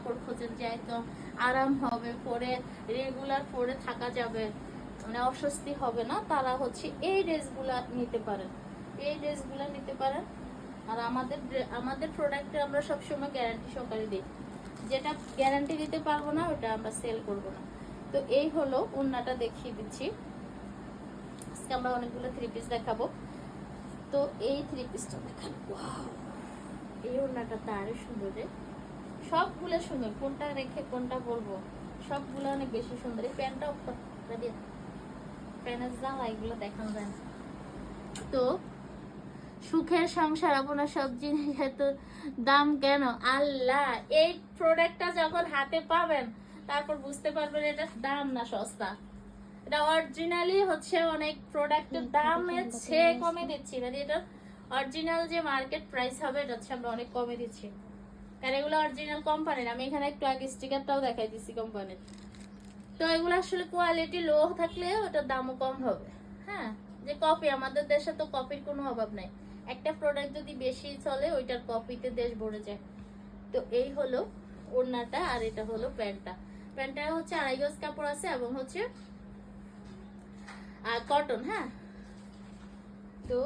কাপড় খোঁজেন যে একদম আরাম হবে, পরে রেগুলার পরে থাকা যাবে, মানে অস্বস্তি হবে না, তারা হচ্ছে এই ড্রেসগুলা নিতে পারেন, এই ড্রেসগুলা নিতে পারেন। আর আমাদের প্রোডাক্টে আমরা সবসময় গ্যারান্টি সহকারে দিই, যেটা গ্যারান্টি দিতে পারবো না ওটা আমরা সেল করব না। তো এই হলো ওড়নাটা, দেখিয়ে দিচ্ছি। আজকে আমরা অনেকগুলো থ্রি পিস দেখাবো। তো এই থ্রি পিসটা দেখান, এই ওড়নাটা তো আরো সুন্দর রে, সবগুলো সুন্দর, কোনটা রেখে কোনটা বলবো, সবগুলো অনেক বেশি সুন্দর। এই প্যান্টটা প্যানের জামা এগুলো দেখানো যায় না। তো সুখের সংসার, আপনার সব জিনিস এত দাম কেন আল্লাহ, এই প্রোডাক্টটা যখন হাতে পাবেন তারপর বুঝতে পারবেন এটা দাম না সস্তা। এটা অরিজিনালি হচ্ছে অনেক প্রোডাক্টের দামের চেয়ে কমে দিচ্ছি, মানে এটা অরিজিনাল যে মার্কেট প্রাইস হবে এটা হচ্ছে আমরা অনেক কমে দিচ্ছি, কারণ এগুলো অরিজিনাল কোম্পানির। আমি এখানে একটু আগে স্টিকারটাও দেখাই দিচ্ছি কোম্পানির। তো এগুলো আসলে কোয়ালিটি লো থাকলে ওটার দামও কম হবে। হ্যাঁ, যে কপি, আমাদের দেশে তো কপির কোনো অভাব নাই, একটা প্রোডাক্ট যদি বেশি চলে ওইটার কপিতে দেশ ভরে যায়। তো এই হলো ওড়নাটা, আর এটা হলো প্যান্টটা। প্যান্টটা হচ্ছে 2.5 গজ কাপড় আছে এবং হচ্ছে কটন। হ্যাঁ, তো